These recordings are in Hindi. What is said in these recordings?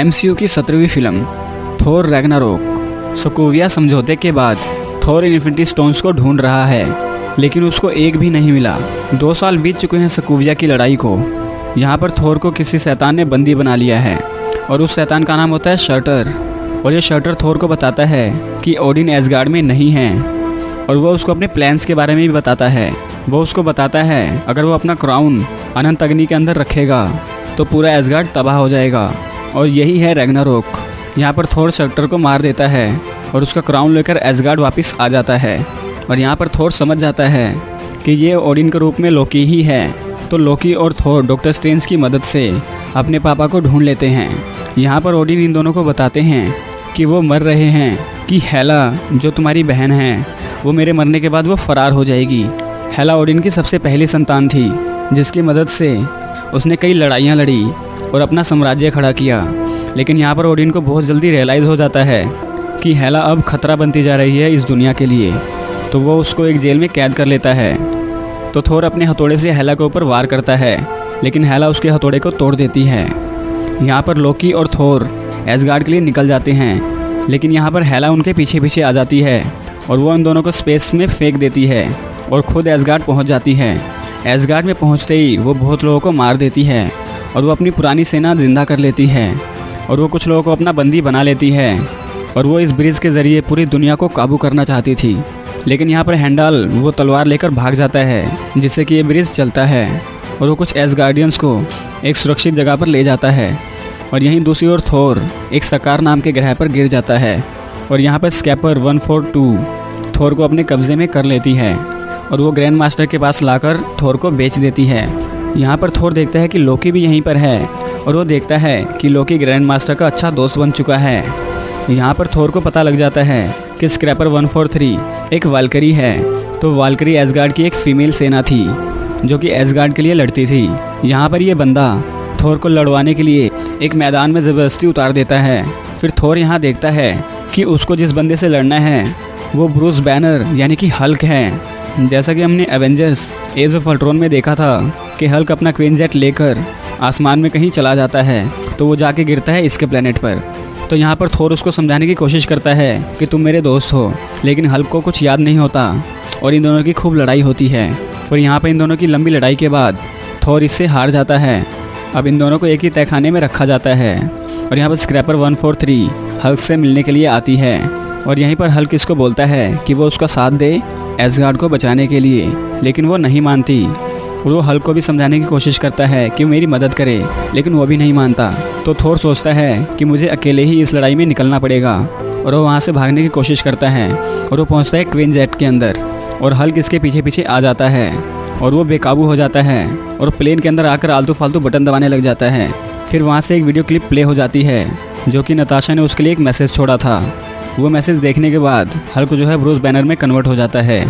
MCU की 17वीं फिल्म थोर रैग्नारोक। सोकोविया समझौते के बाद थोर इन्फिनिटी स्टोन्स को ढूंढ रहा है, लेकिन उसको एक भी नहीं मिला। 2 साल बीत चुके हैं सोकोविया की लड़ाई को। यहाँ पर थोर को किसी शैतान ने बंदी बना लिया है और उस शैतान का नाम होता है शर्टर। और ये शर्टर थोर को बताता है कि ओडिन एसगार्ड में नहीं है और वो उसको अपने प्लान्स के बारे में भी बताता है। वो उसको बताता है अगर वो अपना क्राउन अनंत अग्नि के अंदर रखेगा तो पूरा एसगार्ड तबाह हो जाएगा और यही है रैग्नारोक। यहाँ पर थोर शर्टर को मार देता है और उसका क्राउन लेकर एसगार्ड वापस आ जाता है। और यहाँ पर थोर समझ जाता है कि ये ओडिन के रूप में लोकी ही है। तो लोकी और थोर डॉक्टर स्ट्रेंज की मदद से अपने पापा को ढूंढ लेते हैं। यहाँ पर ओडिन इन दोनों को बताते हैं कि वो मर रहे हैं, कि हेला जो तुम्हारी बहन है वो मेरे मरने के बाद वो फरार हो जाएगी। हेला ओडिन की सबसे पहली संतान थी जिसकी मदद से उसने कई लड़ाइयाँ लड़ी और अपना साम्राज्य खड़ा किया। लेकिन यहाँ पर ओडिन को बहुत जल्दी रियलाइज़ हो जाता है कि हेला अब खतरा बनती जा रही है इस दुनिया के लिए। तो वो उसको एक जेल में कैद कर लेता है। तो थोर अपने हथौड़े से हेला के ऊपर वार करता है, लेकिन हेला उसके हथौड़े को तोड़ देती है। यहाँ पर लोकी और थोर एसगार्ड के लिए निकल जाते हैं, लेकिन यहाँ पर हेला उनके पीछे पीछे आ जाती है और वो इन दोनों को स्पेस में फेंक देती है और खुद एसगार्ड पहुँच जाती है। एसगार्ड में पहुँचते ही वो बहुत लोगों को मार देती है और वो अपनी पुरानी सेना जिंदा कर लेती है और वो कुछ लोगों को अपना बंदी बना लेती है। और वो इस ब्रिज के ज़रिए पूरी दुनिया को काबू करना चाहती थी, लेकिन यहाँ पर हैंडल वो तलवार लेकर भाग जाता है जिससे कि ये ब्रिज चलता है और वो कुछ एसगार्डियंस को एक सुरक्षित जगह पर ले जाता है। और यहीं दूसरी ओर थोर एक सकार नाम के ग्रह पर गिर जाता है और यहाँ पर स्कैपर 142 थोर को अपने कब्जे में कर लेती है और वो ग्रैंड मास्टर के पास लाकर थोर को बेच देती है। यहाँ पर थोर देखता है कि लोकी भी यहीं पर है और वो देखता है कि लोकी ग्रैंड मास्टर का अच्छा दोस्त बन चुका है। यहाँ पर थोर को पता लग जाता है कि स्क्रैपर 143 एक वाल्करी है। तो वाल्करी एसगार्ड की एक फीमेल सेना थी जो कि एसगार्ड के लिए लड़ती थी। यहाँ पर ये बंदा थोर को लड़वाने के लिए एक मैदान में ज़बरदस्ती उतार देता है। फिर थोर यहाँ देखता है कि उसको जिस बंदे से लड़ना है वो ब्रूस बैनर यानी कि हल्क है। जैसा कि हमने एवेंजर्स एज ऑफ अल्ट्रॉन में देखा था कि हल्क अपना क्वीन जेट लेकर आसमान में कहीं चला जाता है तो वो जाके गिरता है इसके प्लेनेट पर। तो यहाँ पर थोर उसको समझाने की कोशिश करता है कि तुम मेरे दोस्त हो, लेकिन हल्क को कुछ याद नहीं होता और इन दोनों की खूब लड़ाई होती है। फिर यहाँ पर इन दोनों की लंबी लड़ाई के बाद थोर इससे हार जाता है। अब इन दोनों को एक ही तहखाने में रखा जाता है और यहाँ पर स्क्रैपर 143 हल्क से मिलने के लिए आती है और यहीं पर हल्क इसको बोलता है कि वो उसका साथ दे एसगार्ड को बचाने के लिए, लेकिन वो नहीं मानती। और वो हल्क को भी समझाने की कोशिश करता है कि मेरी मदद करे, लेकिन वो भी नहीं मानता। तो थोर सोचता है कि मुझे अकेले ही इस लड़ाई में निकलना पड़ेगा और वो वहाँ से भागने की कोशिश करता है और वो पहुँचता है क्वीन जेट के अंदर और हल्क इसके पीछे पीछे आ जाता है और वो बेकाबू हो जाता है और प्लेन के अंदर आकर आलतू फालतू बटन दबाने लग जाता है। फिर वहाँ से एक वीडियो क्लिप प्ले हो जाती है जो कि नताशा ने उसके लिए एक मैसेज छोड़ा था। वो मैसेज देखने के बाद हल्क जो है ब्रूस बैनर में कन्वर्ट हो जाता है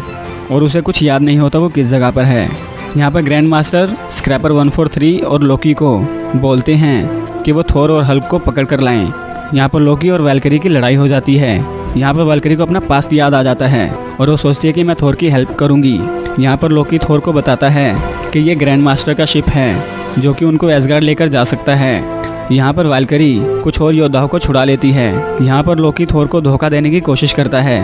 और उसे कुछ याद नहीं होता वो किस जगह पर है। यहाँ पर ग्रैंड मास्टर स्क्रैपर 143 और लोकी को बोलते हैं कि वो थोर और हल्क को पकड़ कर लाएं। यहाँ पर लोकी और वाल्करी की लड़ाई हो जाती है। यहाँ पर वाल्करी को अपना पास्ट याद आ जाता है और वो सोचती है कि मैं थोर की हेल्प करूँगी। यहाँ पर लोकी थोर को बताता है कि ये ग्रैंड मास्टर का शिप है जो कि उनको एसगार्ड लेकर जा सकता है। यहाँ पर वाल्करी कुछ और योद्धाओं को छुड़ा लेती है। यहाँ पर लोकी थोर को धोखा देने की कोशिश करता है,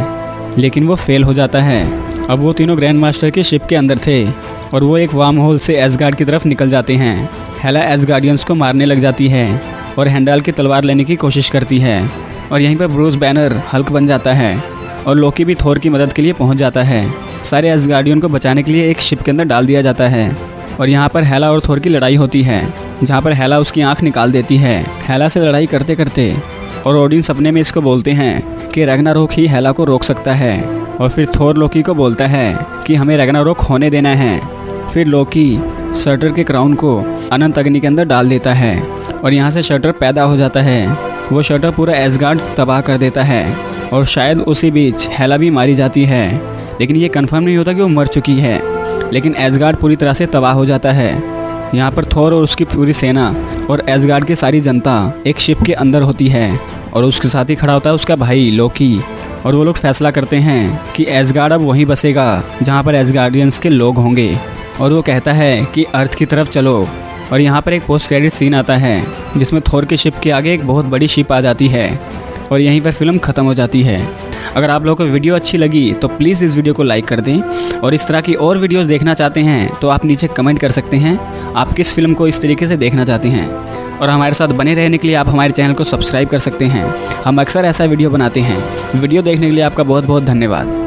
लेकिन वो फेल हो जाता है। अब वो तीनों ग्रैंड मास्टर के शिप के अंदर थे और वो एक वार्म होल से एसगार्ड की तरफ निकल जाते हैं। हेला एसगार्डियंस को मारने लग जाती है और हैंडल की तलवार लेने की कोशिश करती है और यहीं पर ब्रूस बैनर हल्क बन जाता है और लोकी भी थोर की मदद के लिए पहुंच जाता है। सारे एसगार्डियन को बचाने के लिए एक शिप के अंदर डाल दिया जाता है और यहाँ पर हेला और थोर की लड़ाई होती है, जहाँ पर हेला उसकी आंख निकाल देती है। हेला से लड़ाई करते करते और ओडिन सपने में इसको बोलते हैं कि रैग्नारोक ही हेला को रोक सकता है। और फिर थोर लोकी को बोलता है कि हमें रैग्नारोक होने देना है। फिर लोकी शर्टर के क्राउन को अनंत अग्नि के अंदर डाल देता है और यहाँ से शर्टर पैदा हो जाता है। वो शर्टर पूरा एसगार्ड तबाह कर देता है और शायद उसी बीच हेला भी मारी जाती है, लेकिन ये कंफर्म नहीं होता कि वो मर चुकी है। लेकिन एसगार्ड पूरी तरह से तबाह हो जाता है। यहाँ पर थोर और उसकी पूरी सेना और एसगार्ड की सारी जनता एक शिप के अंदर होती है और उसके साथ ही खड़ा होता है उसका भाई लोकी। और वो लोग फैसला करते हैं कि एसगार्ड अब वहीं बसेगा जहाँ पर एसगार्डियंस के लोग होंगे। और वो कहता है कि अर्थ की तरफ चलो और यहाँ पर एक पोस्ट क्रेडिट सीन आता है जिसमें थोर के शिप के आगे एक बहुत बड़ी शिप आ जाती है और यहीं पर फिल्म ख़त्म हो जाती है। अगर आप लोगों को वीडियो अच्छी लगी तो प्लीज़ इस वीडियो को लाइक कर दें और इस तरह की और वीडियोस देखना चाहते हैं तो आप नीचे कमेंट कर सकते हैं आप किस फिल्म को इस तरीके से देखना चाहते हैं। और हमारे साथ बने रहने के लिए आप हमारे चैनल को सब्सक्राइब कर सकते हैं। हम अक्सर ऐसा वीडियो बनाते हैं। वीडियो देखने के लिए आपका बहुत बहुत धन्यवाद।